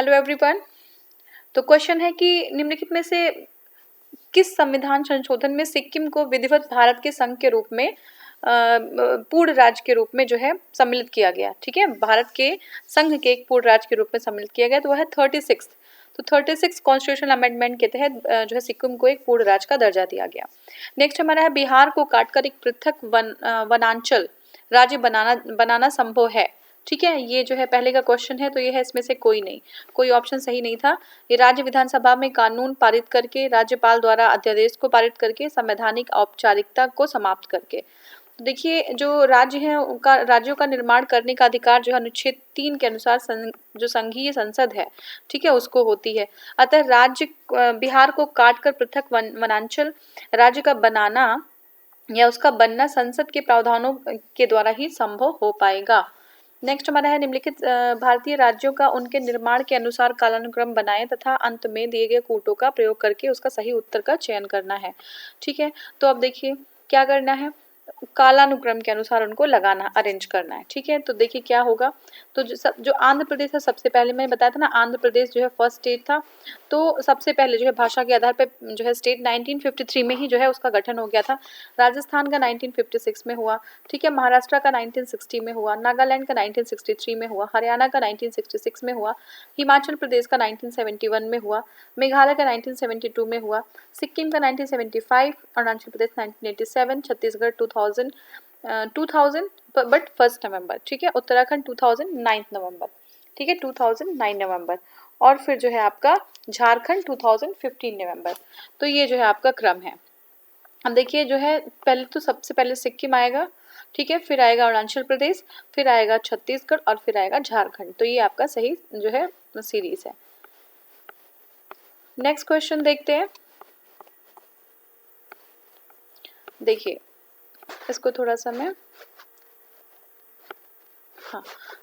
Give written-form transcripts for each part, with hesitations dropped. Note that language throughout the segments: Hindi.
Hello everyone. तो क्वेश्चन है कि निम्नलिखित में से किस संविधान संशोधन में सिक्किम को विधिवत भारत के संघ के रूप में पूर्ण राज्य के रूप में जो है सम्मिलित किया गया। ठीक है, भारत के संघ के एक पूर्ण राज्य के रूप में सम्मिलित किया गया, तो वह है 36। तो 36 कॉन्स्टिट्यूशनल अमेंडमेंट के तहत जो है सिक्किम को एक पूर्ण राज्य का दर्जा दिया गया। नेक्स्ट हमारा है बिहार को काटकर एक पृथक वनांचल राज्य बनाना संभव है। ठीक है, ये जो है पहले का क्वेश्चन है, तो ये है इसमें से कोई नहीं, कोई ऑप्शन सही नहीं था। ये राज्य विधानसभा में कानून पारित करके, राज्यपाल द्वारा अध्यादेश को पारित करके, संवैधानिक औपचारिकता को समाप्त करके। तो देखिए, जो राज्य है उनका राज्यों का निर्माण करने का अधिकार जो है अनुच्छेद 3 के अनुसार जो संघीय संसद है, ठीक है, उसको होती है। अतः राज्य बिहार को काटकर पृथक वनांचल राज्य का बनाना या उसका बनना संसद के प्रावधानों के द्वारा ही संभव हो पाएगा। नेक्स्ट हमारा है निम्नलिखित भारतीय राज्यों का उनके निर्माण के अनुसार कालानुक्रम बनाएं तथा अंत में दिए गए कूटों का प्रयोग करके उसका सही उत्तर का चयन करना है। ठीक है, तो अब देखिए क्या करना है, कालानुक्रम के अनुसार उनको लगाना, अरेंज करना है। ठीक है, तो देखिए क्या होगा। तो जो आंध्र प्रदेश है, सबसे पहले मैंने बताया था ना, आंध्र प्रदेश जो है फर्स्ट स्टेट था। तो सबसे पहले जो है भाषा के आधार पर जो है स्टेट 1953 में ही जो है उसका गठन हो गया था। राजस्थान का 1956 में हुआ। ठीक है, महाराष्ट्र का 1960 में हुआ, नागालैंड का 1963 में हुआ, हरियाणा का 1966 में हुआ, हिमाचल प्रदेश का 1971 में हुआ, मेघालय का 1972 में हुआ, सिक्किम का 1975, अरुणाचल प्रदेश 1987, छत्तीसगढ़ 2000 बट 1 नवंबर। ठीक है, उत्तराखंड 2009 नवंबर। ठीक है, 2009 नवंबर। और फिर जो है आपका झारखंड 2015 नवंबर। तो ये जो है आपका क्रम है। अब देखिए जो है पहले तो सबसे पहले सिक्किम आएगा। ठीक है, फिर आएगा अरुणाचल प्रदेश, फिर आएगा छत्तीसगढ़ और फिर आएगा झारखंड। तो ये आपका सही जो है सीरीज है। नेक्स्ट क्वेश्चन देखते हैं। देखिए इसको थोड़ा सा मैं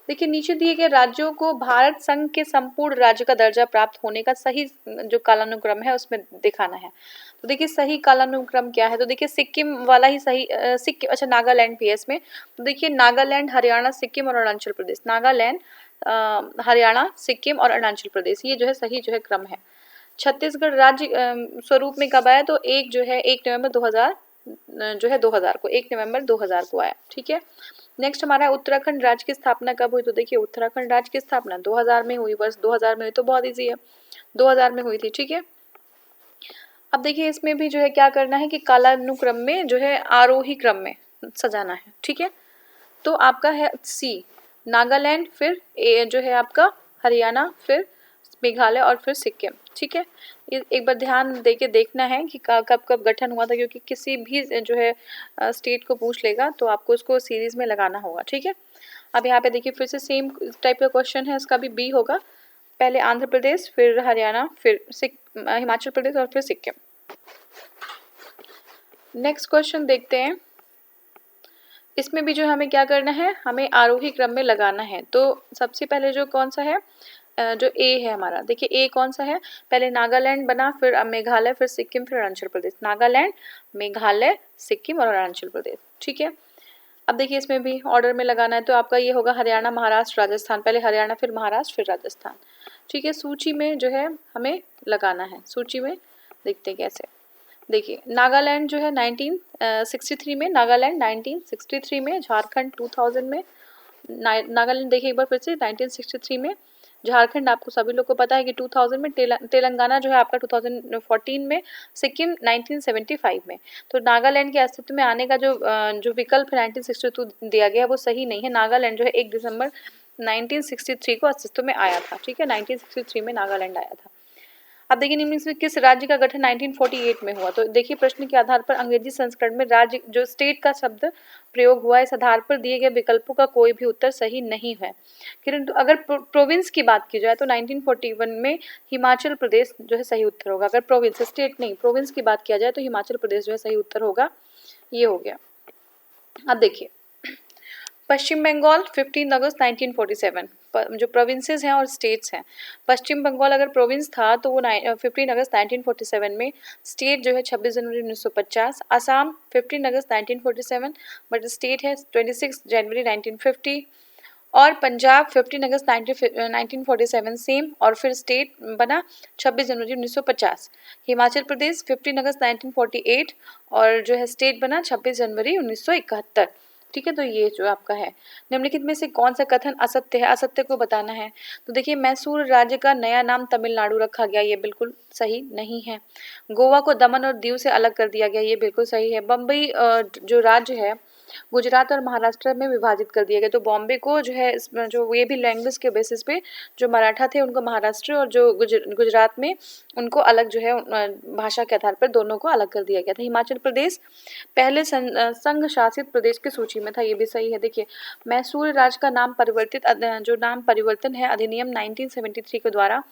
देखिए नीचे दिए गए राज्यों को भारत संघ के संपूर्ण राज्य का दर्जा प्राप्त होने का सही जो कालानुक्रम है उसमें दिखाना है। तो देखिए सही कालानुक्रम क्या है, तो देखिए सिक्किम वाला ही सही, सिक्किम, अच्छा नागालैंड भी है इसमें। तो देखिए नागालैंड, हरियाणा, सिक्किम और अरुणाचल प्रदेश, नागालैंड, हरियाणा, सिक्किम और अरुणाचल प्रदेश, ये जो है सही जो है क्रम है। छत्तीसगढ़ राज्य स्वरूप में कब आया, तो एक जो है 1 नवंबर 2000 जो है 2000 को, 1 नवंबर 2000 को आया। ठीक है, नेक्स्ट हमारा उत्तराखंड राज्य की स्थापना कब हुई, तो देखिए उत्तराखंड राज्य की स्थापना 2000 में हुई, बस 2000 में हुई, तो बहुत इजी है, 2000 में हुई थी। ठीक है, अब देखिए इसमें भी जो है क्या करना है कि कालानुक्रम में जो है आरोही क्रम में सजाना है। ठीक है, तो आपका है सी नागालैंड, फिर ए जो है आपका हरियाणा, फिर मेघालय और फिर सिक्किम। ठीक है, एक बार ध्यान देके देखना है कि कब कब गठन हुआ था, क्योंकि किसी भी जो है स्टेट को पूछ लेगा तो आपको उसको सीरीज में लगाना होगा। ठीक है, अब यहाँ पे देखिए फिर से सेम टाइप का क्वेश्चन है, उसका भी बी होगा। पहले आंध्र प्रदेश, फिर हरियाणा, फिर हिमाचल प्रदेश और फिर सिक्किम। नेक्स्ट क्वेश्चन देखते हैं। इसमें भी जो हमें क्या करना है, हमें आरोही क्रम में लगाना है। तो सबसे पहले जो कौन सा है, जो ए है हमारा, देखिए ए कौन सा है, पहले नागालैंड बना, फिर मेघालय, फिर सिक्किम, फिर अरुणाचल प्रदेश, नागालैंड, मेघालय, सिक्किम और अरुणाचल प्रदेश। ठीक है, अब देखिए इसमें भी ऑर्डर में लगाना है, तो आपका ये होगा हरियाणा, महाराष्ट्र, राजस्थान, पहले हरियाणा फिर महाराष्ट्र फिर राजस्थान। ठीक है, सूची में जो है हमें लगाना है, सूची में देखते कैसे। देखिए नागालैंड जो है 1963 में, नागालैंड 1963 में, झारखंड 2000 में, नागालैंड देखिए एक बार फिर से 1963 में, झारखंड आपको सभी लोग को पता है कि 2000 में, तेलंगाना जो है आपका 2014 में, सिक्किम 1975 में। तो नागालैंड के अस्तित्व में आने का जो विकल्प 1962 दिया गया है वो सही नहीं है। नागालैंड जो है 1 दिसंबर 1963 को अस्तित्व में आया था। ठीक है, 1963 में नागालैंड आया था। अब देखिए निम्न में किस राज्य का गठन 1948 में हुआ, तो देखिए प्रश्न के आधार पर अंग्रेजी संस्करण में राज्य जो स्टेट का शब्द प्रयोग हुआ, इस आधार पर दिए गए विकल्पों का कोई भी उत्तर सही नहीं है। किंतु अगर प्रोविंस की बात की जाए तो 1941 में हिमाचल प्रदेश जो है सही उत्तर होगा। अगर प्रोविंस, स्टेट नहीं, प्रोविंस की बात किया जाए तो हिमाचल प्रदेश जो है सही उत्तर होगा। ये हो गया। अब देखिए पश्चिम बंगाल 15 अगस्त 1947, जो प्रोविंसेस हैं और स्टेट्स हैं। पश्चिम बंगाल अगर प्रोविंस था तो वो 15 अगस्त 1947 में, स्टेट जो है 26 जनवरी 1950। असम 15 अगस्त 1947 बट स्टेट है 26 जनवरी 1950। और पंजाब 15 अगस्त 1947 सेम, और फिर स्टेट बना 26 जनवरी 1950। हिमाचल प्रदेश 15 अगस्त 1948 और जो है स्टेट बना 26 जनवरी 1971। ठीक है, तो ये जो आपका है, निम्नलिखित में से कौन सा कथन असत्य है, असत्य को बताना है। तो देखिए, मैसूर राज्य का नया नाम तमिलनाडु रखा गया, ये बिल्कुल सही नहीं है। गोवा को दमन और दीव से अलग कर दिया गया, ये बिल्कुल सही है। बम्बई जो राज्य है गुजरात और महाराष्ट्र में विभाजित कर दिया गया, तो बॉम्बे को जो है जो ये भी लैंग्वेज के बेसिस पे जो मराठा थे उनको महाराष्ट्र और जो गुजरात में उनको अलग जो है भाषा के आधार पर दोनों को अलग कर दिया गया था। हिमाचल प्रदेश पहले संघ शासित प्रदेश की सूची में था, ये भी सही है। देखिए, मैसूर राज्य का नाम परिवर्तित जो नाम परिवर्तन है अधिनियम 1973 के द्वारा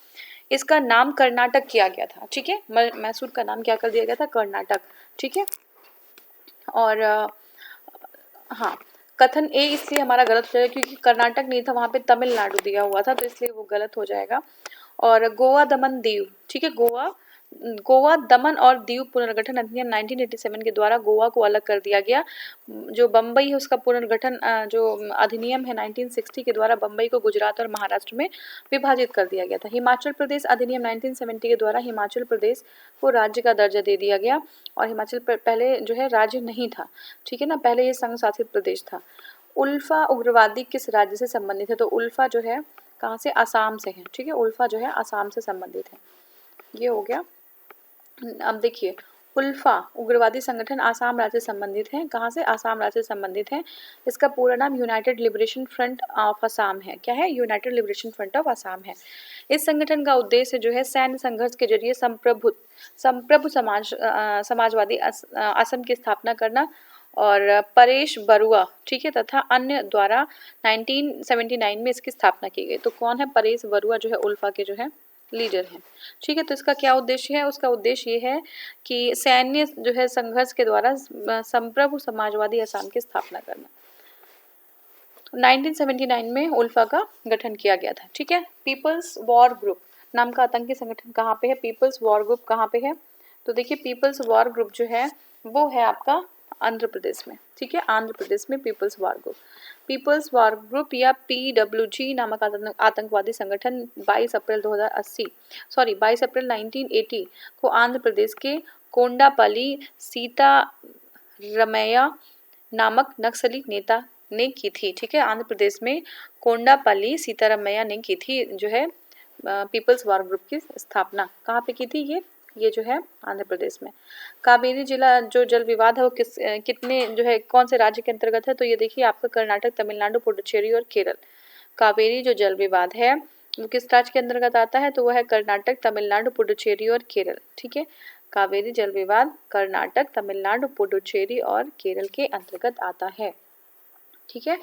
इसका नाम कर्नाटक किया गया था। ठीक है, मैसूर का नाम क्या कर दिया गया था, कर्नाटक। ठीक है, और हाँ, कथन ए इसलिए हमारा गलत हो जाएगा क्योंकि कर्नाटक नहीं था, वहाँ पे तमिलनाडु दिया हुआ था, तो इसलिए वो गलत हो जाएगा। और गोवा दमन दीव, ठीक है, गोवा दमन और दीव पुनर्गठन अधिनियम 1987 के द्वारा गोवा को अलग कर दिया गया। जो बम्बई है उसका पुनर्गठन जो अधिनियम है 1960 के द्वारा बम्बई को गुजरात और महाराष्ट्र में विभाजित कर दिया गया था। हिमाचल प्रदेश अधिनियम 1970 के द्वारा हिमाचल प्रदेश को राज्य का दर्जा दे दिया गया, और हिमाचल पहले जो है राज्य नहीं था। ठीक है ना, पहले ये संघ शासित प्रदेश था। उल्फा उग्रवादी किस राज्य से संबंधित है, तो उल्फा जो है कहाँ से, आसाम से है। ठीक है, उल्फा जो है आसाम से संबंधित है, ये हो गया। अब देखिए, उल्फा उग्रवादी संगठन आसाम राज्य से संबंधित है, कहाँ से, आसाम राज्य से संबंधित है। इसका पूरा नाम United liberation front of Assam है। क्या है, United liberation front of Assam है। इस संगठन का उद्देश्य जो है सैन्य संघर्ष के जरिए संप्रभु समाजवादी असम की स्थापना करना, और परेश बरुआ, ठीक है, तथा अन्य द्वारा 1979 में इसकी स्थापना की गई। तो कौन है, परेश बरुआ जो है उल्फा के जो है लीडर हैं। ठीक है, तो इसका क्या उद्देश्य है, उसका उद्देश्य ये है कि सैन्य जो है संघर्ष के द्वारा संप्रभु समाजवादी असम की स्थापना करना। 1979 में उल्फा का गठन किया गया था। ठीक है, पीपल्स वॉर ग्रुप नाम का आतंकी संगठन कहाँ पे है, पीपल्स वॉर ग्रुप कहाँ पे है, तो देखिए पीपल्स वॉर ग्रुप जो है वो है आपका आंध्र प्रदेश में। ठीक है, आंध्र प्रदेश में people's war group. People's war group या PWG नामक आतंकवादी संगठन 22 अप्रैल 1980 को आंध्र प्रदेश के कोंडापल्ली सीतारमैया नामक नक्सली नेता ने की थी। ठीक है, आंध्र प्रदेश में कोंडापल्ली सीतारमैया ने की थी जो है पीपल्स वॉर ग्रुप की स्थापना। कहाँ पे की थी ये जो है आंध्र प्रदेश में। कावेरी जिला जो जल विवाद है वो कितने जो है कौन से राज्य के अंतर्गत है, तो ये देखिए आपका कर्नाटक, तमिलनाडु, पुडुचेरी और केरल। कावेरी जो जल विवाद है वो किस राज्य के अंतर्गत आता है, तो वह है कर्नाटक, तमिलनाडु, पुडुचेरी और केरल। ठीक है, कावेरी जल विवाद कर्नाटक, तमिलनाडु, पुडुचेरी और केरल के अंतर्गत आता है। ठीक है,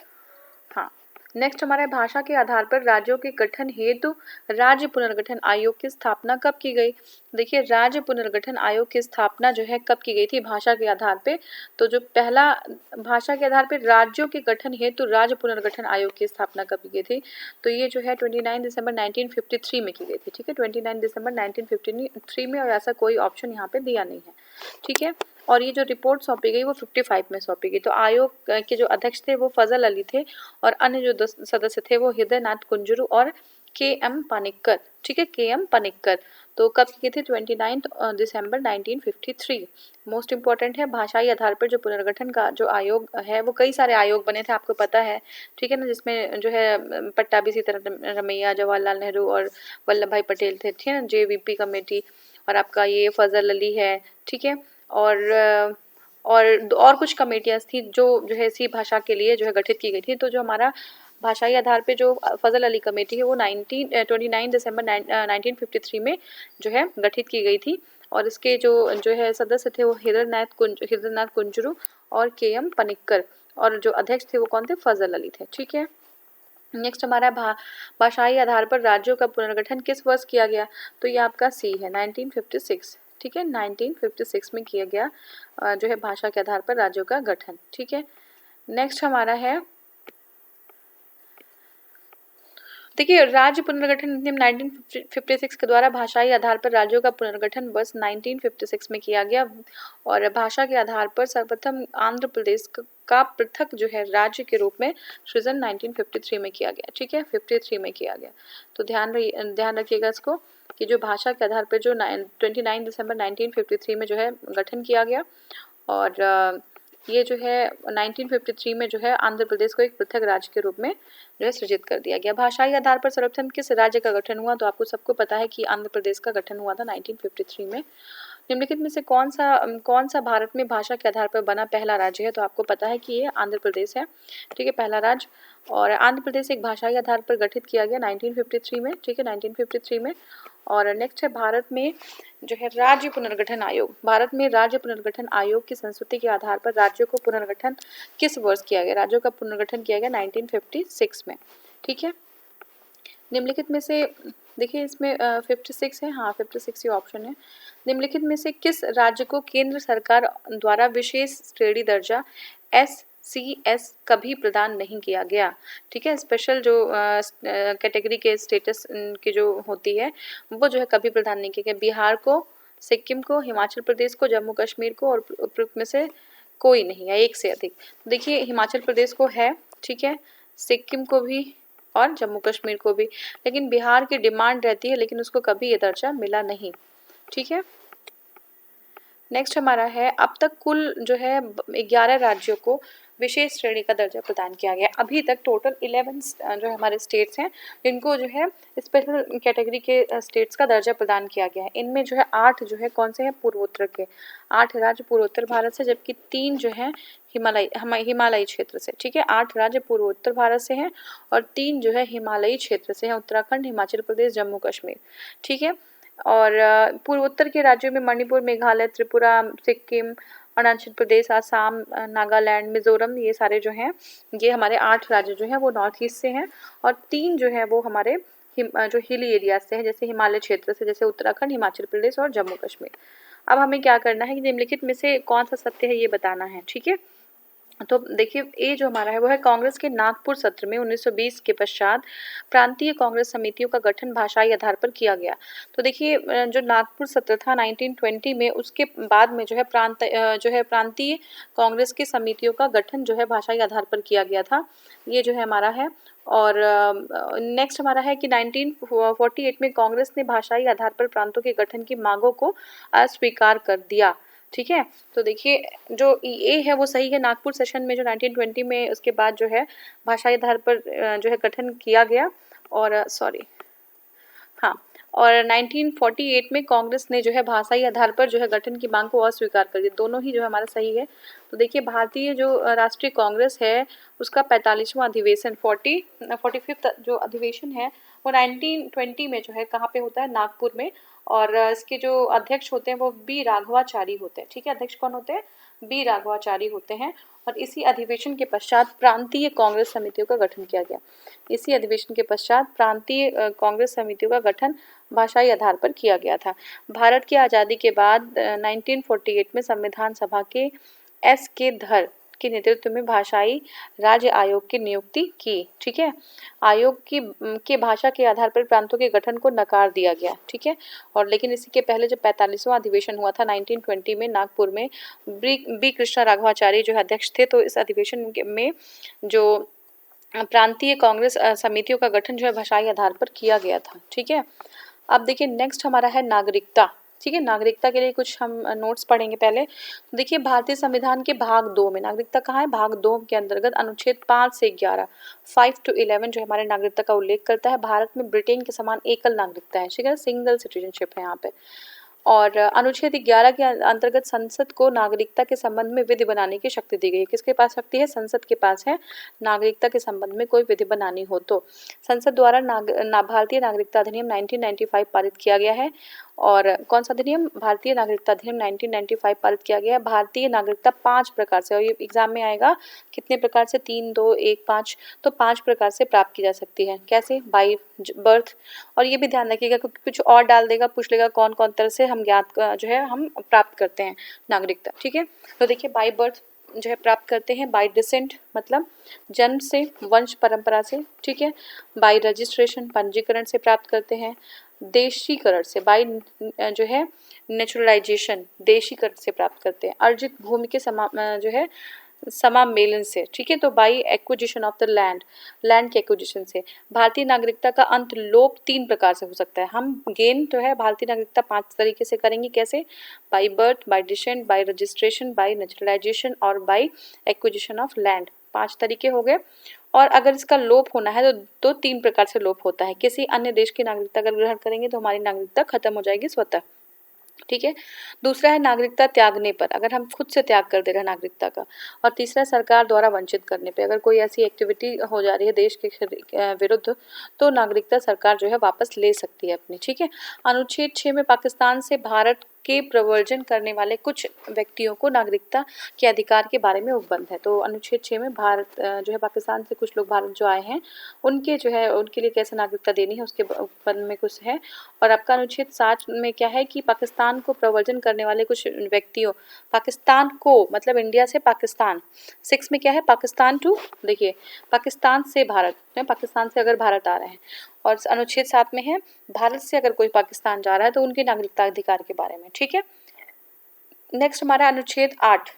हाँ, नेक्स्ट हमारे भाषा के आधार पर राज्यों के गठन हेतु राज्य पुनर्गठन आयोग की स्थापना कब की गई। देखिए, राज्य पुनर्गठन आयोग की स्थापना जो है कब की गई थी, भाषा के आधार पे। तो जो पहला भाषा के आधार पर राज्यों के गठन हेतु राज्य पुनर्गठन आयोग की स्थापना कब की गई थी, तो ये जो है 29 दिसंबर 1953 में की गई थी। ठीक है, 29 दिसंबर 1953 में, और ऐसा कोई ऑप्शन यहाँ पे दिया नहीं है। ठीक है, और ये जो रिपोर्ट सौंपी गई वो 55 में सौंपी गई। तो आयोग के जो अध्यक्ष थे वो फजल अली थे, और अन्य जो सदस्य थे वो हृदय नाथ कुंजरू और KM पानिक्कर। ठीक है, KM पानिक्कर। तो कब की थी, 29 दिसंबर 1953। मोस्ट इंपॉर्टेंट है, भाषाई आधार पर जो पुनर्गठन का जो आयोग है वो कई सारे आयोग बने थे, आपको पता है। ठीक है ना, जिसमें जो है पट्टाभी सीतारमैया, जवाहरलाल नेहरू और वल्लभ भाई पटेल थे। ठीक है ना, JVP कमेटी, और आपका ये फजल अली है। ठीक है, और कुछ कमेटियाँ थी जो है इसी भाषा के लिए जो है गठित की गई थी। तो जो हमारा भाषाई आधार पे जो फजल अली कमेटी है वो 29 दिसंबर 1953 में जो है गठित की गई थी, और इसके जो है सदस्य थे वो हृदयनाथ कुंजरू और KM पानिक्कर, और जो अध्यक्ष थे वो कौन थे, फजल अली थे। ठीक है, नेक्स्ट हमारा भाषाई आधार पर राज्यों का पुनर्गठन किस वर्ष किया गया, तो ये आपका C है, 1956। ठीक है, 1956 में किया गया जो है भाषा के आधार पर राज्यों का गठन। ठीक है, नेक्स्ट हमारा है देखिए, राज्य पुनर्गठन अधिनियम 1956 के द्वारा भाषाई आधार पर राज्यों का पुनर्गठन वर्ष 1956 में किया गया और भाषा के आधार पर सर्वप्रथम आंध्र प्रदेश का पृथक जो है राज्य के रूप में सृजन 1953 में किया गया। ठीक है, 53 में किया गया। तो ध्यान रखिएगा इसको कि जो भाषा के आधार पर जो 29 दिसंबर 1953 में जो है गठन किया गया और ये जो है 1953 में जो है आंध्र प्रदेश को एक पृथक राज्य के रूप में जो है सृजित कर दिया गया। भाषाई आधार पर सर्वप्रथम किस राज्य का गठन हुआ? तो आपको सबको पता है कि आंध्र प्रदेश का गठन हुआ था 1953 में। निम्नलिखित में से कौन सा भारत में भाषा के आधार पर बना पहला राज्य है? तो आपको पता है कि ये आंध्र प्रदेश है। ठीक है, पहला राज्य। और आंध्र प्रदेश एक भाषाई आधार पर गठित किया गया 1953 में। ठीक है, 1953 में। और नेक्स्ट है भारत में जो है राज्य पुनर्गठन आयोग। भारत में राज्य पुनर्गठन आयोग की संस्तुति के आधार पर राज्यों को पुनर्गठन किस वर्ष किया गया? राज्यों का पुनर्गठन किया गया 1956 में। ठीक है, निम्नलिखित में से देखिए इसमें 56 है, हाँ 56 ये ऑप्शन है। निम्नलिखित में से किस राज्य को केंद्र सरकार द्वारा विशेष श्रेणी दर्जा SCS कभी प्रदान नहीं किया गया? ठीक है, स्पेशल जो कैटेगरी के स्टेटस की जो होती है वो जो है कभी प्रदान नहीं किया गया। बिहार को, सिक्किम को, हिमाचल प्रदेश को, जम्मू कश्मीर को और उपरोक्त में से कोई नहीं है, एक से अधिक। देखिए हिमाचल प्रदेश को है, ठीक है, सिक्किम को भी और जम्मू कश्मीर को भी, लेकिन बिहार की डिमांड रहती है लेकिन उसको कभी ये दर्जा मिला नहीं। ठीक है, नेक्स्ट हमारा है अब तक कुल जो है 11 राज्यों को विशेष श्रेणी का दर्जा प्रदान किया गया। अभी तक टोटल 11 जो हमारे स्टेट्स हैं इनको जो है स्पेशल कैटेगरी के स्टेट्स का दर्जा प्रदान किया गया है। इनमें जो है 8 जो है कौन से हैं? पूर्वोत्तर के 8 राज्य पूर्वोत्तर भारत से, जबकि 3 जो हैं हिमालयी क्षेत्र से। ठीक है, 8 राज्य पूर्वोत्तर भारत से हैं और 3 जो है हिमालयी क्षेत्र से हैं, उत्तराखंड, हिमाचल प्रदेश, जम्मू कश्मीर। ठीक है, और पूर्वोत्तर के राज्यों में मणिपुर, मेघालय, त्रिपुरा, सिक्किम, अरुणाचल प्रदेश, आसाम, नागालैंड, मिजोरम, ये सारे जो हैं ये हमारे 8 राज्य जो हैं वो नॉर्थ ईस्ट से हैं और 3 जो हैं वो हमारे जो हिली एरिया से हैं, जैसे हिमालय क्षेत्र से, जैसे उत्तराखंड, हिमाचल प्रदेश और जम्मू कश्मीर। अब हमें क्या करना है कि निम्नलिखित में से कौन सा सत्य है ये बताना है। ठीक है, तो देखिए ए जो हमारा है वो है कांग्रेस के नागपुर सत्र में 1920 के पश्चात प्रांतीय कांग्रेस समितियों का गठन भाषाई आधार पर किया गया। तो देखिए जो नागपुर सत्र था 1920 में, उसके बाद में जो है प्रांतीय कांग्रेस की समितियों का गठन जो है भाषाई आधार पर किया गया था। ये जो है हमारा है। और नेक्स्ट हमारा है कि 1948 में कांग्रेस ने भाषाई आधार पर प्रांतों के गठन की मांगों को अस्वीकार कर दिया। ठीक है, तो देखिए जो ए है वो सही है। नागपुर सेशन में जो 1920 में उसके बाद जो है भाषाई आधार पर जो है गठन किया गया और हाँ, और 1948 में कांग्रेस ने जो है भाषाई आधार पर जो है गठन की मांग को अस्वीकार कर दिया। दोनों ही जो है हमारा सही है। तो देखिए भारतीय जो राष्ट्रीय कांग्रेस है उसका 45वां अधिवेशन 45th जो अधिवेशन है वो 1920 में जो है कहाँ पे होता है? नागपुर में। और इसके जो अध्यक्ष होते हैं वो बी राघवाचारी होते हैं। ठीक है, अध्यक्ष कौन होते हैं? बी राघवाचारी होते हैं। और इसी अधिवेशन के पश्चात प्रांतीय कांग्रेस समितियों का गठन किया गया। इसी अधिवेशन के पश्चात प्रांतीय कांग्रेस समितियों का गठन भाषाई आधार पर किया गया था। भारत की आज़ादी के बाद 1948 में संविधान सभा के SK धर के नेतृत्व में भाषाई राज्य आयोग की नियुक्ति की। ठीक है, आयोग की भाषा के आधार पर प्रांतों के गठन को नकार दिया गया। ठीक है, और लेकिन इसी के पहले जब 45वां अधिवेशन हुआ था 1920 में नागपुर में, बी कृष्णा राघवाचारी जो अध्यक्ष थे, तो इस अधिवेशन में जो प्रांतीय कांग्रेस समितियों का गठन जो है भाषाई आधार पर किया गया था। ठीक है, अब देखिए नेक्स्ट हमारा है नागरिकता। ठीक है, नागरिकता के लिए कुछ हम नोट्स पढ़ेंगे पहले। देखिए भारतीय संविधान के भाग 2 में नागरिकता कहाँ है? भाग 2 के अंतर्गत अनुच्छेद 5 से 11 5 to 11 जो हमारे नागरिकता का उल्लेख करता है। भारत में ब्रिटेन के समान एकल नागरिकता है। ठीक है, सिंगल सिटीजनशिप है यहाँ पे। और अनुच्छेद 11 के अंतर्गत संसद को नागरिकता के संबंध में विधि बनाने की शक्ति दी गई है। किसके पास शक्ति है? संसद के पास है। नागरिकता के संबंध में कोई विधि बनानी हो तो संसद द्वारा भारतीय नागरिकता अधिनियम 1995 पारित किया गया है। और कौन सा अधिनियम? भारतीय नागरिकता अधिनियम 1995 पारित किया गया है। भारतीय नागरिकता 5 प्रकार से, और ये एग्जाम में आएगा कितने प्रकार से? 3, 2, 1, 5। तो 5 प्रकार से प्राप्त की जा सकती है। कैसे? By birth. और ये भी ध्यान रखिएगा क्योंकि कुछ और डाल देगा, पूछ लेगा कौन कौन तरह से हम ज्ञात जो है हम प्राप्त करते हैं नागरिकता। ठीक है, तो देखिए बाई बर्थ जो है प्राप्त करते हैं बाय डिसेंट मतलब जन्म से, वंश परंपरा से, ठीक है। बाय रजिस्ट्रेशन पंजीकरण से प्राप्त करते हैं। देशीकरण से बाय जो है नेचुरलाइजेशन देशीकरण से प्राप्त करते हैं। अर्जित भूमि के जो है समामेलन से, ठीक है। तो by acquisition of the land, land के एक्विजिशन से। भारतीय नागरिकता का अंत लोप 3 प्रकार से हो सकता है। हम गेन जो है भारतीय नागरिकता 5 तरीके से करेंगे। कैसे? By birth, by descent, by registration, by naturalisation और बाई एक्विजिशन ऑफ लैंड। 5 तरीके हो गए। और अगर इसका लोप होना है तो 3 प्रकार से लोप होता है। किसी अन्य देश की नागरिकता अगर ग्रहण करेंगे तो हमारी नागरिकता खत्म हो जाएगी स्वतः, ठीक है। दूसरा है नागरिकता त्यागने पर, अगर हम खुद से त्याग कर दे रहे हैं नागरिकता का। और तीसरा सरकार द्वारा वंचित करने पे, अगर कोई ऐसी एक्टिविटी हो जा रही है देश के विरुद्ध तो नागरिकता सरकार जो है वापस ले सकती है अपनी, ठीक है। अनुच्छेद 6 में पाकिस्तान से भारत के प्रव्रजन करने वाले कुछ व्यक्तियों को नागरिकता के अधिकार के बारे में उपबंध है। तो अनुच्छेद 6 में भारत जो है पाकिस्तान से कुछ लोग भारत जो आए हैं उनके जो है उनके लिए कैसे नागरिकता देनी है उसके उपबंध में कुछ है। और आपका अनुच्छेद 7 में क्या है कि पाकिस्तान को प्रव्रजन करने वाले कुछ व्यक्तियों, पाकिस्तान को मतलब इंडिया से पाकिस्तान। 6 में क्या है? पाकिस्तान टू, देखिए पाकिस्तान से भारत, पाकिस्तान से अगर भारत आ रहे हैं। और अनुच्छेद 7 में है भारत से अगर कोई पाकिस्तान जा रहा है तो उनके नागरिकता अधिकार के बारे में, ठीक है। नेक्स्ट हमारा अनुच्छेद 8,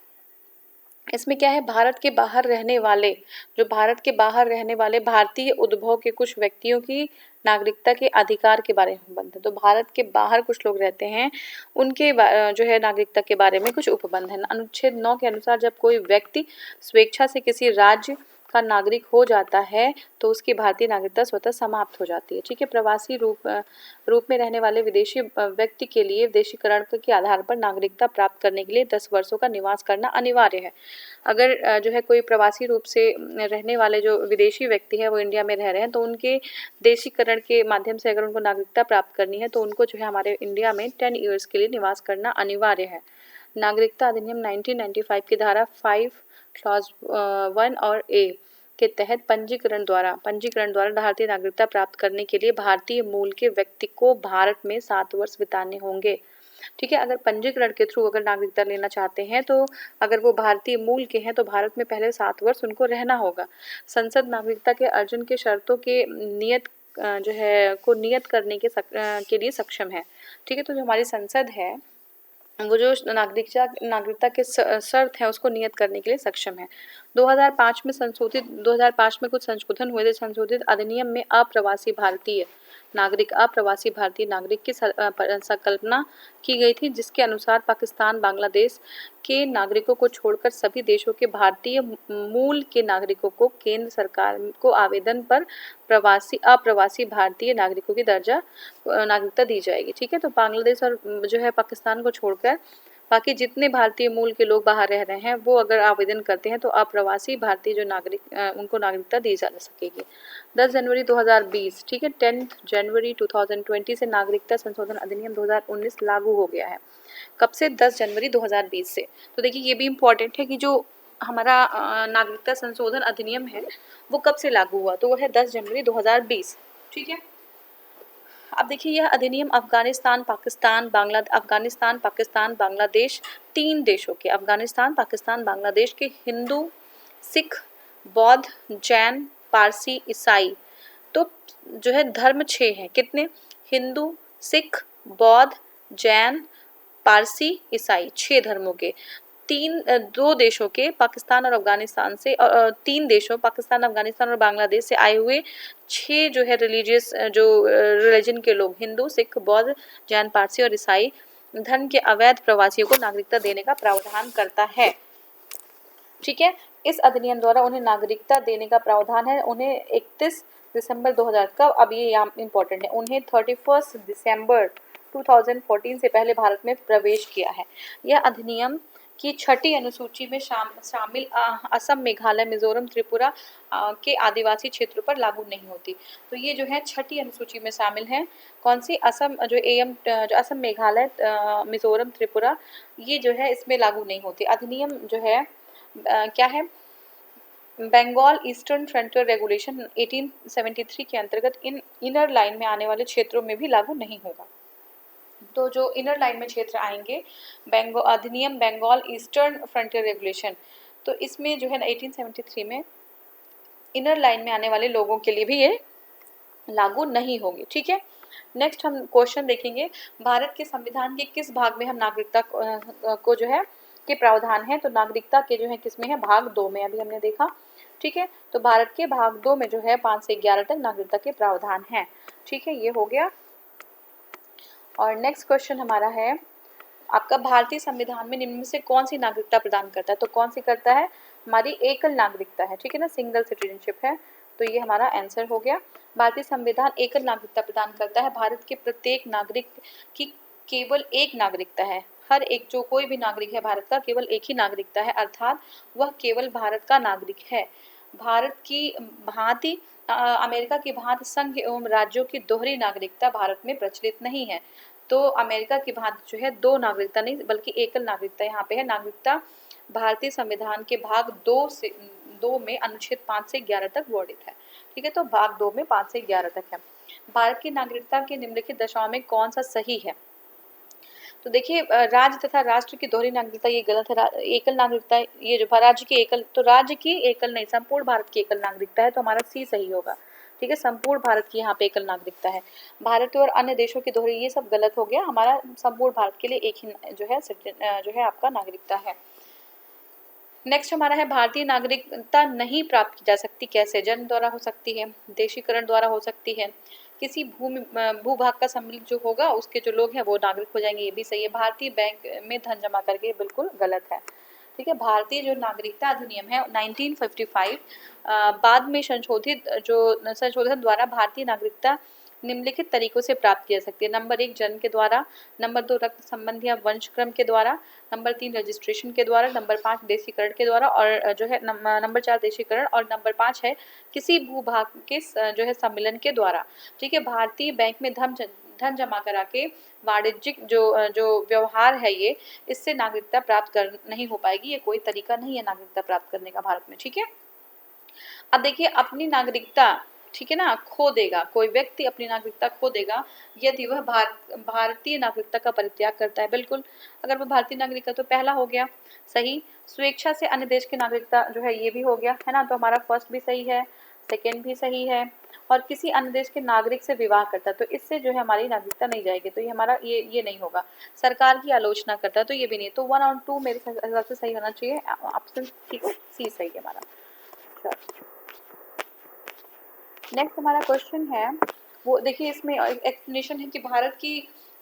इसमें क्या है? भारत के बाहर रहने वाले, जो भारत के बाहर रहने वाले भारतीय उद्भव के कुछ व्यक्तियों की नागरिकता के अधिकार के बारे में उपबंध है। तो भारत के बाहर कुछ लोग रहते हैं उनके जो है नागरिकता के बारे में कुछ उपबंध है। अनुच्छेद 9 के अनुसार जब कोई व्यक्ति स्वेच्छा से किसी राज्य का नागरिक हो जाता है तो उसकी भारतीय नागरिकता स्वतः समाप्त हो जाती है, ठीक है। प्रवासी रूप में रहने वाले विदेशी व्यक्ति के लिए विदेशीकरण के आधार पर नागरिकता प्राप्त करने के लिए 10 वर्षों का निवास करना अनिवार्य है। अगर जो है कोई प्रवासी रूप से रहने वाले जो विदेशी व्यक्ति है वो इंडिया में रह रहे हैं तो उनके देशीकरण के माध्यम से अगर उनको नागरिकता प्राप्त करनी है तो उनको जो है हमारे इंडिया में 10 ईयर्स के लिए निवास करना अनिवार्य है। नागरिकता अधिनियम 1995 की धारा 5 क्लॉज 1 और ए के तहत पंजीकरण द्वारा भारतीय नागरिकता प्राप्त करने के लिए भारतीय मूल के व्यक्ति को भारत में 7 वर्ष बिताने होंगे, ठीक है। अगर पंजीकरण के थ्रू अगर नागरिकता लेना चाहते हैं तो अगर वो भारतीय मूल के हैं तो भारत में पहले 7 वर्ष उनको रहना होगा। संसद नागरिकता के अर्जन के शर्तों के नियत करने के लिए सक्षम है, ठीक है। तो जो हमारी संसद है वो जो नागरिकता के शर्त है उसको नियत करने के लिए सक्षम है। 2005 में कुछ संशोधन हुए थे। संशोधित अधिनियम में अप्रवासी भारतीय नागरिक की संकल्पना की गई थी, जिसके अनुसार पाकिस्तान, बांग्लादेश के नागरिकों को छोड़कर सभी देशों के भारतीय मूल के नागरिकों को केंद्र सरकार को आवेदन पर अप्रवासी भारतीय नागरिकों की दर्जा नागरिकता दी जाएगी, ठीक है। तो बांग्लादेश और जो है पाकिस्तान को छोड़कर बाकी जितने भारतीय मूल के लोग बाहर रह रहे हैं वो अगर आवेदन करते हैं तो अप्रवासी भारतीय जो नागरिक उनको नागरिकता दी जा सकेगी। 10 जनवरी 2020, ठीक है। 10 जनवरी 2020 से नागरिकता संशोधन अधिनियम 2019 लागू हो गया है। कब से? 10 जनवरी 2020 से। तो देखिए ये भी इम्पोर्टेंट है कि जो हमारा नागरिकता संशोधन अधिनियम है वो कब से लागू हुआ, तो वो है 10 जनवरी 2020, ठीक है। अब देखिए यह अधिनियम अफगानिस्तान, पाकिस्तान, बांग्लादेश 3 देशों के, अफगानिस्तान, पाकिस्तान, बांग्लादेश के हिंदू, सिख, बौद्ध, जैन, पारसी, ईसाई, तो जो है धर्म 6 हैं। कितने? हिंदू, सिख, बौद्ध, जैन, पारसी, ईसाई, 6 धर्मों के 2 देशों के, पाकिस्तान और अफगानिस्तान से 3 देशों पाकिस्तान, अफगानिस्तान और बांग्लादेश से आए हुए 6 जो है रिलीजन के लोग, हिंदू, सिख, बौद्ध, जैन, पारसी और ईसाई धर्म के अवैध प्रवासियों को नागरिकता देने का प्रावधान करता है, ठीक है। इस अधिनियम द्वारा उन्हें नागरिकता देने का प्रावधान है। उन्हें 31 दिसंबर 2000 का, अब ये यहाँ इम्पोर्टेंट है, उन्हें 31 दिसंबर 2014 से पहले भारत में प्रवेश किया है। यह अधिनियम की 6ठी अनुसूची में शामिल असम, मेघालय, मिजोरम, त्रिपुरा के आदिवासी क्षेत्रों पर लागू नहीं होती। तो ये जो है 6ठी अनुसूची में शामिल है। कौन सी? असम, जो असम, मेघालय, मिजोरम, त्रिपुरा, ये जो है इसमें लागू नहीं होती। अधिनियम जो है क्या है? बंगाल ईस्टर्न फ्रंटियर रेगुलेशन 1873 के अंतर्गत इनर लाइन में आने वाले क्षेत्रों में भी लागू नहीं होगा। तो जो इनर लाइन में क्षेत्र आएंगे, अधिनियम बंगाल ईस्टर्न फ्रंटियर रेगुलेशन, तो इसमें जो है ना 1873 में इनर लाइन में आने वाले लोगों के लिए भी ये लागू नहीं होगी। ठीक है, नेक्स्ट हम क्वेश्चन देखेंगे, भारत के संविधान के किस भाग में हम नागरिकता को जो है के प्रावधान है। तो नागरिकता के जो है किस में है, भाग 2 में, अभी हमने देखा। ठीक है, तो भारत के भाग 2 में जो है 5 से 11 तक नागरिकता के प्रावधान है। ठीक है, ये हो गया। और नेक्स्ट क्वेश्चन हमारा है आपका, भारतीय संविधान में निम्न में से कौन सी नागरिकता प्रदान करता है। तो कौन सी करता है, हमारी एकल नागरिकता है। ठीक है ना, सिंगल सिटीजनशिप है, तो ये हमारा आंसर हो गया। भारतीय संविधान एकल नागरिकता प्रदान करता है। भारत के प्रत्येक नागरिक की केवल एक नागरिकता है। हर एक जो कोई भी नागरिक है भारत का, केवल एक ही नागरिकता है, अर्थात वह केवल भारत का नागरिक है। भारत की भांति अमेरिका की भांति संघ एवं राज्यों की दोहरी नागरिकता भारत में प्रचलित नहीं है। तो अमेरिका की भांति जो है दो नागरिकता नहीं बल्कि एकल नागरिकता यहाँ पे है। नागरिकता भारतीय संविधान के भाग 2 में अनुच्छेद 5 से 11 तक वर्णित है। ठीक है, तो भाग 2 में 5 से 11 तक है। भारत की नागरिकता के निम्नलिखित दशाओं में कौन सा सही है। तो देखिए, राज्य तथा राष्ट्र की दोहरी नागरिकता ये गलत है। एकल नागरिकता ये जो राज्य की एकल, तो राज्य की एकल नहीं, संपूर्ण भारत की एकल नागरिकता है, तो हमारा सी सही होगा। ठीक है, संपूर्ण भारत की यहाँ पे एकल नागरिकता है। भारत और अन्य देशों की दोहरी ये सब गलत हो गया। हमारा संपूर्ण भारत के लिए एक ही जो है आपका नागरिकता है। नेक्स्ट हमारा है, भारतीय नागरिकता नहीं प्राप्त की जा सकती कैसे। जन्म द्वारा हो सकती है, देशीकरण द्वारा हो सकती है, किसी भूभाग का सम्मिलित जो होगा उसके जो लोग हैं वो नागरिक हो जाएंगे, ये भी सही है। भारतीय बैंक में धन जमा करके, बिल्कुल गलत है। ठीक है, भारतीय जो नागरिकता अधिनियम है 1955 बाद में संशोधन द्वारा भारतीय नागरिकता निम्नलिखित तरीकों से प्राप्त की जा सकती है। नंबर 1 जन्म के द्वारा, नंबर 2 रक्त संबंध या वंश क्रम के द्वारा, नंबर 3 रजिस्ट्रेशन के द्वारा, नंबर 5 देशीकरण के द्वारा, और जो है नंबर 4 देशीकरण, और नंबर 5 है किसी भूभाग के जो है सम्मिलन के द्वारा। ठीक है, भारतीय बैंक में धन जमा करा के वाणिज्यिक जो व्यवहार है ये, इससे नागरिकता प्राप्त कर नहीं हो पाएगी। ये कोई तरीका नहीं है नागरिकता प्राप्त करने का भारत में। ठीक है, अब देखिए, अपनी नागरिकता, ठीक है ना, खो देगा कोई व्यक्ति, अपनी नागरिकता खो देगा यदि वह भारतीय नागरिकता का परित्याग करता है। बिल्कुल, अगर वह भारतीय नागरिक है तो पहला हो गया सही। स्वेच्छा से अन्य देश की नागरिकता जो है ये भी हो गया, है ना, तो हमारा फर्स्ट भी सही है, सेकेंड भी सही है। और किसी अन्य देश के नागरिक से विवाह करता है तो इससे जो है हमारी नागरिकता नहीं जाएगी, तो ये हमारा ये नहीं होगा। सरकार की आलोचना करता है तो ये भी नहीं, तो 1 और 2 मेरे हिसाब से सही होना चाहिए। ऑप्शन सी सही है हमारा। नेक्स्ट हमारा क्वेश्चन है, वो देखिए इसमें एक्सप्लेनेशन है कि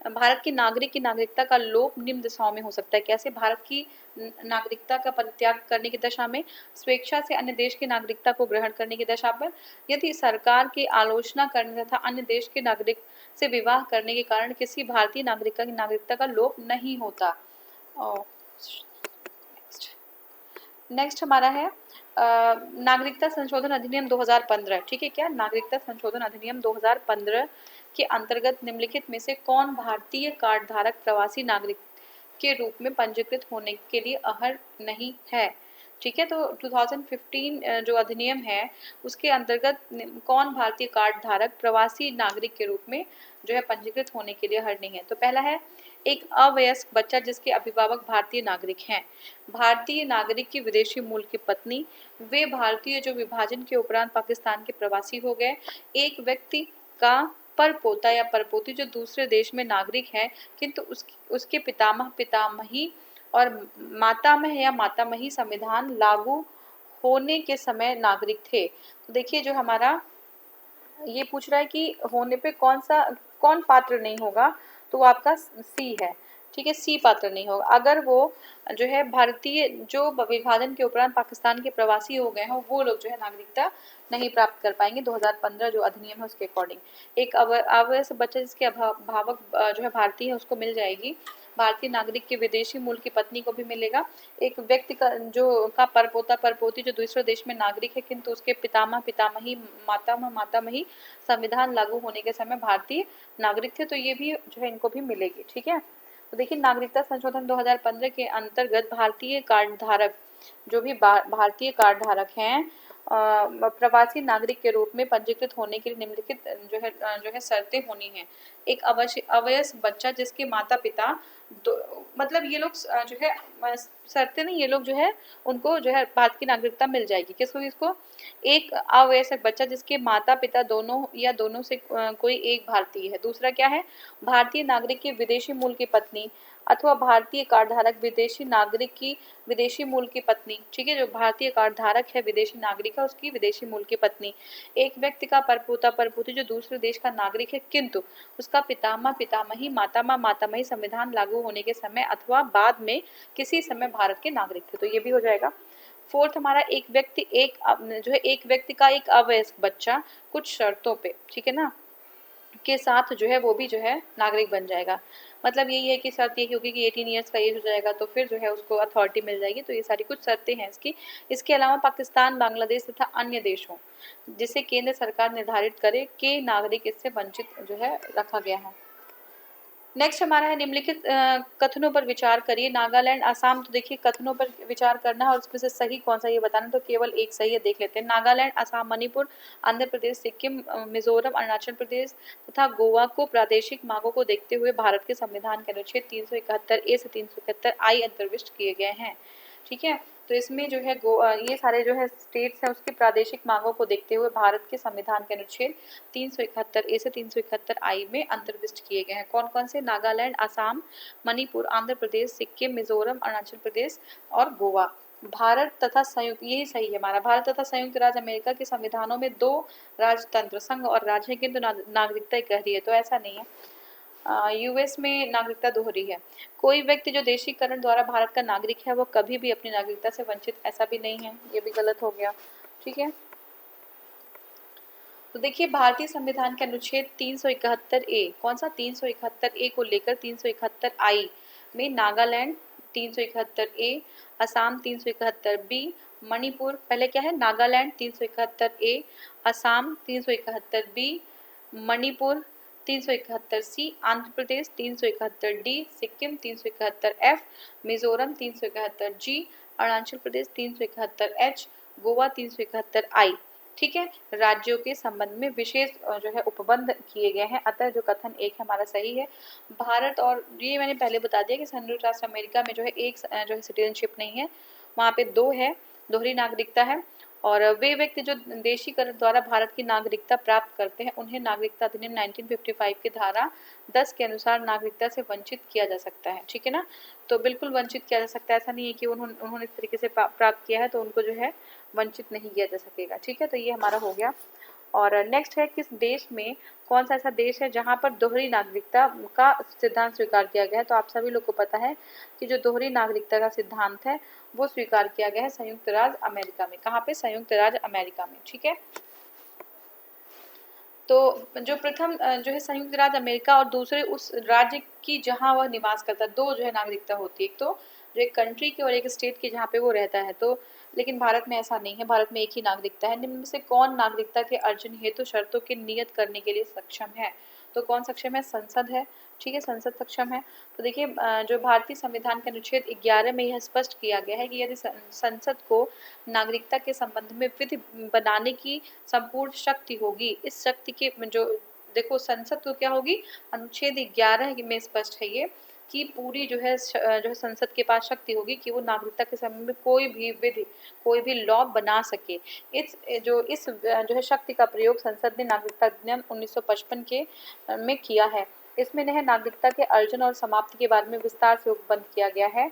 भारत की नागरिक की नागरिकता का लोप निम्न दशाओं में हो सकता है। कैसे, भारत की नागरिकता का परित्याग करने की दशा में, स्वेच्छा से अन्य देश की नागरिकता को ग्रहण करने की दशा पर, यदि सरकार की आलोचना करने तथा अन्य देश के नागरिक से विवाह करने के कारण किसी भारतीय नागरिक की नागरिकता का लोप नहीं होता। नेक्स्ट हमारा है नागरिकता संशोधन अधिनियम 2015। ठीक है, क्या नागरिकता संशोधन अधिनियम 2015 के अंतर्गत निम्नलिखित में से कौन भारतीय कार्ड धारक प्रवासी नागरिक के रूप में पंजीकृत होने के लिए अर्ह नहीं है। ठीक है, तो 2015 जो अधिनियम है उसके अंतर्गत कौन भारतीय कार्ड धारक प्रवासी नागरिक के रूप में जो है पंजीकृत होने के लिए अर्ह नहीं है। तो पहला है, एक अवयस्क बच्चा जिसके अभिभावक भारतीय नागरिक हैं, भारतीय नागरिक की विदेशी मूल की पत्नी, वे भारतीय जो विभाजन के उपरांत पाकिस्तान के प्रवासी हो गए, एक व्यक्ति का परपोता या परपोती जो दूसरे देश में नागरिक है किंतु उसके पितामह पितामही और मातामह या मातामही संविधान लागू होने के समय नागरिक थे। तो देखिए, जो हमारा ये पूछ रहा है कि होने पे कौन पात्र नहीं होगा, तो वो आपका सी है। ठीक है, सी पात्र नहीं होगा। अगर वो जो है भारतीय जो विभाजन के उपरांत पाकिस्तान के प्रवासी हो गए हैं वो लोग जो है नागरिकता नहीं प्राप्त कर पाएंगे 2015 जो अधिनियम है उसके अकॉर्डिंग। एक अवयस्क बच्चा जिसके अभिभावक जो है भारतीय है उसको मिल जाएगी, भारतीय नागरिक की विदेशी मूल की पत्नी को भी मिलेगा, एक व्यक्ति का परपोता परपोती जो दूसरे देश में नागरिक है किंतु उसके पितामह पितामही मातामही संविधान लागू होने के समय भारतीय नागरिक थे, तो ये भी जो है इनको भी मिलेगी। ठीक है, तो देखिए नागरिकता संशोधन 2015 के अंतर्गत भारतीय कार्ड धारक जो भी भारतीय कार्ड धारक हैं प्रवासी नागरिक के रूप में पंजीकृत होने के लिए निम्नलिखित जो है शर्तें होनी है। एक अवयस्क बच्चा जिसके माता पिता तो मतलब ये लोग जो है शर्तें नहीं, ये लोग जो है उनको जो है भारत की नागरिकता मिल जाएगी। किसको किसको? एक अवयस्क बच्चा जिसके माता पिता दोनों या दोनों से कोई एक भारतीय है। दूसरा क्या है? भारतीय नागरिक की विदेशी मूल की पत्नी अथवा भारतीय कार्ड धारक विदेशी नागरिक की विदेशी मूल की पत्नी। ठीक है, जो भारतीय कार्ड धारक है विदेशी नागरिक है उसकी विदेशी मूल की पत्नी। एक व्यक्ति का परपोता परपोती जो दूसरे देश का नागरिक है किंतु उसका पितामह पितामही मातामह मातामही संविधान लागू होने के समय अथवा बाद में किसी समय भारत के नागरिक थे। तो ये भी हो जाएगा। फोर्थ हमारा एक व्यक्ति एक जो है एक व्यक्ति का एक अवयस्क बच्चा कुछ शर्तों पे, ठीक है ना, के साथ जो है वो भी जो है नागरिक बन जाएगा। मतलब यही है कि शर्त ये होगी कि 18 ईयर्स का एज हो जाएगा तो फिर जो है उसको अथॉरिटी मिल जाएगी। तो ये सारी कुछ शर्तें हैं इसकी। इसके अलावा पाकिस्तान, बांग्लादेश तथा अन्य देशों जिसे केंद्र सरकार निर्धारित करे के नागरिक इससे वंचित जो है रखा गया है। नेक्स्ट हमारा है निम्नलिखित कथनों पर विचार करिए। नागालैंड, असम, तो देखिए कथनों पर विचार करना है और उसमें से सही कौन सा ये बताना, तो केवल एक सही है, देख लेते हैं। नागालैंड, असम, मणिपुर, आंध्र प्रदेश, सिक्किम, मिजोरम, अरुणाचल प्रदेश तथा गोवा को प्रादेशिक मांगों को देखते हुए भारत के संविधान के अनुच्छेद 371 ए से 371 आई अंतर्विष्ट किए गए हैं। ठीक है, तो इसमें जो है ये सारे जो है स्टेट्स हैं उसकी प्रादेशिक मांगों को देखते हुए भारत के संविधान के अनुच्छेद 371 ए से 371 आई में अंतर्विष्ट किए गए हैं। कौन कौन से? नागालैंड, असम, मणिपुर, आंध्र प्रदेश, सिक्किम, मिजोरम, अरुणाचल प्रदेश और गोवा। भारत तथा संयुक्त, यही सही है हमारा, भारत तथा संयुक्त राज्य अमेरिका के संविधानों में दो राजतंत्र, संघ और राज्य है किंतु नागरिकता एक रही है, तो ऐसा नहीं है। यूएस में नागरिकता दोहरी है। कोई व्यक्ति जो देशीकरण द्वारा भारत का नागरिक है वो कभी भी अपनी नागरिकता से वंचित ऐसा भी नहीं है, ये भी गलत हो गया। ठीक है, तो देखिए भारतीय संविधान के अनुच्छेद 371 ए, कौन सा? 371 ए को लेकर 371 आई में नागालैंड 371 ए, असम 371 बी, मणिपुर, पहले क्या है? नागालैंड 371 ए, असम 371 बी, मणिपुर 371 सी, आंध्र प्रदेश 371 डी, सिक्किम 371 एफ, मिजोरम 371 जी, अरुणाचल प्रदेश 371 एच, गोवा 371 आई। ठीक है, राज्यों के संबंध में विशेष जो है उपबंध किए गए हैं, अतः जो कथन एक हमारा सही है। भारत, और ये मैंने पहले बता दिया कि संयुक्त राष्ट्र अमेरिका में जो है एक जो है सिटीजनशिप नहीं है, वहाँ पे दो है, दोहरी नागरिकता है। और वे व्यक्ति जो देशीकरण द्वारा भारत की नागरिकता प्राप्त करते हैं उन्हें नागरिकता अधिनियम 1955 की धारा 10 के अनुसार नागरिकता से वंचित किया जा सकता है। ठीक है ना, तो बिल्कुल वंचित किया जा सकता है, ऐसा नहीं है कि उन्होंने इस तरीके से प्राप्त किया है तो उनको जो है वंचित नहीं किया जा सकेगा। ठीक है, तो ये हमारा हो गया। और नेक्स्ट है, किस देश में, कौन सा ऐसा देश है जहां पर दोहरी नागरिकता का सिद्धांत स्वीकार किया गया है? तो आप सभी लोग को पता है कि जो दोहरी नागरिकता का सिद्धांत है वो स्वीकार किया गया है संयुक्त राज्य अमेरिका में। कहाँ पे? संयुक्त राज्य अमेरिका में। ठीक है, तो जो प्रथम जो है संयुक्त राज्य अमेरिका और दूसरे उस राज्य की जहां वह निवास करता है, दो जो है नागरिकता होती है, एक तो जो एक कंट्री की और एक स्टेट की जहाँ पे वो रहता है। तो लेकिन भारत में ऐसा नहीं है, भारत में एक ही नागरिकता है। निम्न में से कौन नागरिकता के अर्जन हेतु शर्तों की नियत करने के लिए सक्षम है? तो कौन सक्षम है? संसद है। ठीक है, संसद सक्षम है। तो देखिए जो भारतीय संविधान के अनुच्छेद 11 में यह स्पष्ट किया गया है कि यदि संसद को नागरिकता के संबंध में विधि बनाने की संपूर्ण शक्ति होगी, इस शक्ति के जो देखो संसद को क्या होगी, अनुच्छेद 11 में स्पष्ट है ये कि पूरी जो है संसद के पास शक्ति होगी कि वो नागरिकता के संबंध में कोई भी विधि, कोई भी लॉ बना सके। इस जो है शक्ति का प्रयोग संसद ने नागरिकता अधिनियम 1955 के में किया है। इसमें यह नागरिकता के अर्जन और समाप्ति के बारे में विस्तार से उपबंध किया गया है।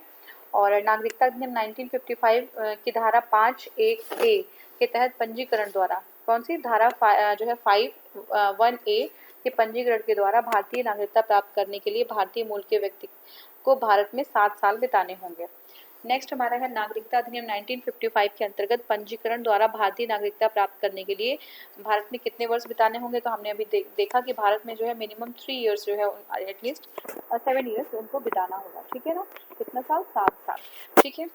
और नागरिकता अधिनियम 1955 की धारा 5(1)(a) के तहत पंजीकरण द्वारा, कौन सी धारा जो है 5(1)(a) के पंजीकरण के द्वारा भारतीय नागरिकता प्राप्त करने के लिए भारतीय मूल के व्यक्ति को भारत में 7 साल बिताने होंगे। नेक्स्ट हमारा है नागरिकता अधिनियम 1955 के अंतर्गत पंजीकरण द्वारा भारतीय नागरिकता प्राप्त करने के लिए भारत में कितने वर्ष बिताने होंगे? तो हमने अभी देखा कि भारत में जो है मिनिमम 3 इयर्स जो है एटलीस्ट 7 इयर्स उनको बिताना होगा। ठीक है ना, कितना साल? 7 साल। ठीक है,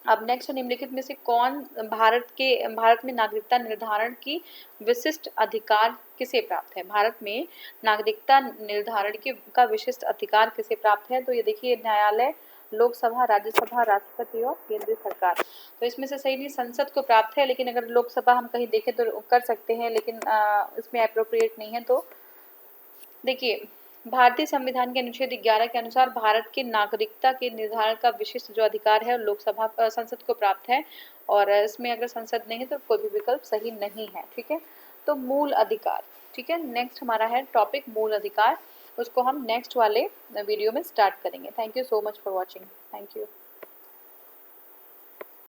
अब नेक्स्ट निम्नलिखित में से कौन भारत में नागरिकता निर्धारण की विशिष्ट अधिकार किसे प्राप्त है? भारत में नागरिकता निर्धारण का विशिष्ट अधिकार किसे प्राप्त है? तो ये देखिए न्यायालय, लोकसभा, राज्यसभा, राष्ट्रपति और केंद्रीय सरकार। तो इसमें से सही नहीं, संसद को प्राप्त है, लेकिन अगर लोकसभा हम कहीं देखें तो कर सकते हैं, लेकिन इसमें अप्रोप्रिएट नहीं है। तो देखिए भारतीय संविधान के अनुच्छेद 11 के अनुसार भारत की नागरिकता के निर्धारण का विशिष्ट जो अधिकार है लोकसभा संसद को प्राप्त है, और इसमें अगर संसद नहीं है तो कोई भी विकल्प सही नहीं है। ठीक है, तो मूल अधिकार। ठीक है, नेक्स्ट हमारा है टॉपिक मूल अधिकार, उसको हम नेक्स्ट वाले वीडियो में स्टार्ट करेंगे। Thank you so much for watching. Thank you.